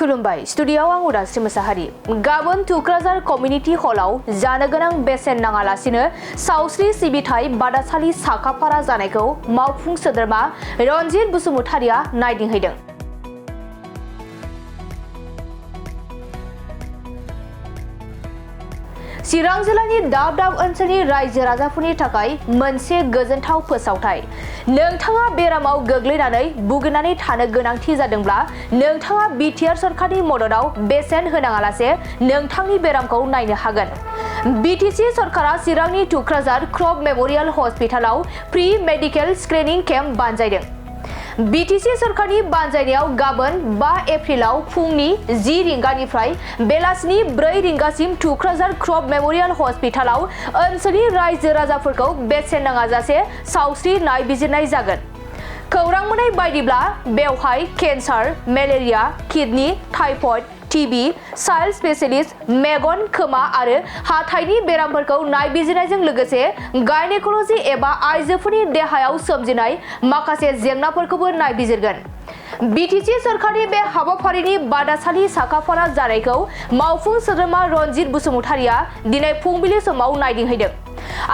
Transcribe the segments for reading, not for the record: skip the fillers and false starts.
खुलुमबाय स्टुडिय'आव आं उदांस्रि मोसाहारि गाबोन टुक्राझार कमिउनिटि हलाव जानो गोनां बेसेन नाङालासिनो सावस्रि सिबिथाय बादासालि साखाफारा जानायखौ मावफुं सोद्रोमा रनजित बसुमतारिया नायदिंहैदों। चिरां जिल्लानि दाब दाब ओनसोलनि रायजो राजाफोरनि थाखाय मोनसे गोजोनथाव फोसावथाय। नोंथाङा बेरामाव गोग्लैनानै भुगिनानै थानो गोनांथि जादोंब्ला नोंथाङा बिटिआर सरकारनि मददाव बेसेन होनाङालासे नोंथांनि बेरामखौ नायनो हागोन। बिटिसि सरकारा चिरांनि टुक्राझार क्रप मेमोरियल हस्पिटालाव प्रि मेडिकेल स्क्रिनिं केम्प बानजायदों। बिटिसि सरकारनि बानजायनायाव गाबोन 5 एप्रिलाव फुंनि 10 रिंगानिफ्राय बेलासिनि 4 रिंगासिम टुक्राझार क्रप मेमोरियल हस्पिटालाव ओनसोलनि रायजो राजाफोरखौ बेसेन नाङाजासे सावस्रि नायबिजिरनाय जागोन। खौरां मोननाय बायदिब्ला बेवहाय cancer, malaria, kidney, typhoid, TB, child specialist, मेगन, खोमा आरो हाथाइनि बेरामफोरखौ नायबिजिरनायजों लोगोसे गायनेक'ल'जि एबा आइजोफोरनि देहायाव सोमजिनाय माखासे जेंनाफोरखौबो नायबिजिरगोन। बिटिसि सरकारनि बे हाबाफारिनि बादासालि साखाफारा जानायखौ मावफुं सोद्रोमा रनजित बसुमतारिया दिनै फुंबिलि समाव नायदिंहैदों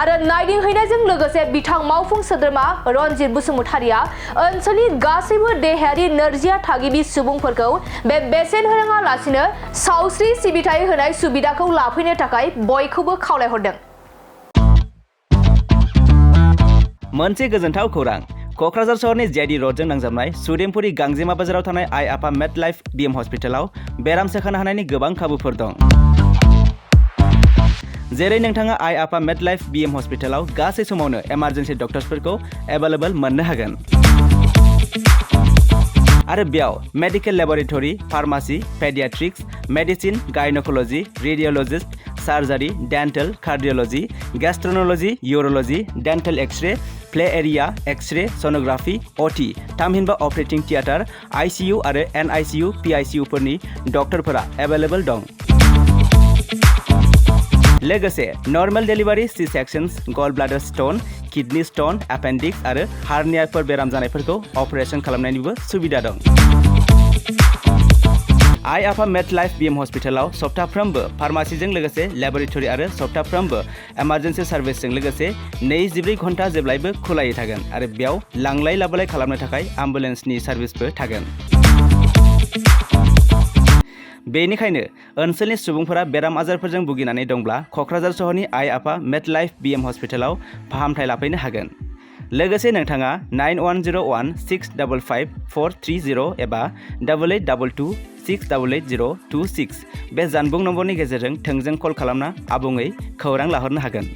आरो नायदिंहैनायजों लोगोसे बिथां मावफुं सोद्रोमा रनजित बसुमतारिया ओनसोलनि गासैबो देहायारि नोरजिया थागिबि सुबुंफोरखौ बे बेसेन होनाङालासिनो सावस्रि सिबिथाय होनाय सुबिदाखौ लाफैनो थाखाय बयखौबो खावलायहरदों। मोनसे गोजोनथाव खौरां। क'क्राझार सहरनि जेडि रडजों नांजाबनाय सुदेमपुरि गांजेमा बाजाराव थानाय आइ आफा मेडलाइफ बिएम हस्पिटालाव बेराम सोखानो हानायनि गोबां खाबुफोर दं। जेरै नोंथाङा आइ आफा मेडलाइफ बिएम हस्पिटालाव गासै समावनो इमारजेन्सि डक्टर्सफोरखौ एभेलेबल मोननो हागोन। आरो बेयाव medical laboratory, pharmacy, paediatrics, medicine, gynaecology, radiologist, surgery, dental, cardiology, gastroenterology, urology, dental X-ray, play area, X-ray, sonography, OT, थामहिनबा अपारेटिं थियेटार, आइसिइउ आरो एनआइसिइउ, पिआइसिइउफोरनि डक्टरफोरा एभेलेबल दं। लोगोसे normal delivery, C sections, gallbladder stone, kidney stone, appendix आरो हार्नियाफोर बेराम जानायफोरखौ operation खालामनायनिबो सुबिदा दं। आइ आफा मेडलाइफ बिएम हस्पिटालाव सप्ताफ्रोमबो फार्मासिजों लोगोसे लेबरेटरि आरो सप्ताफ्रोमबो इमारजेन्सि सार्भिसजों लोगोसे 24 घन्टा जेब्लायबो खुलायै थागोन आरो बेयाव लांलाय लाबोलाय खालामनो थाखाय एम्बुलेन्सनि सार्भिसबो थागोन। बेनिखायनो ओनसोलनि सुबुंफोरा बेराम आजारफोरजों भुगिनानै दंब्ला क'क्राझार सहरनि आइ आफा मेडलाइफ बिएम हस्पिटालाव फाहामथाय लाफैनो हागोन। लोगोसे नोंथाङा 9101655430 एबा 8822688026 बे जानबुं नम्बरनि गेजेरजों थोंजों कल खालामना आबुङै खौरां लाहरनो हागोन।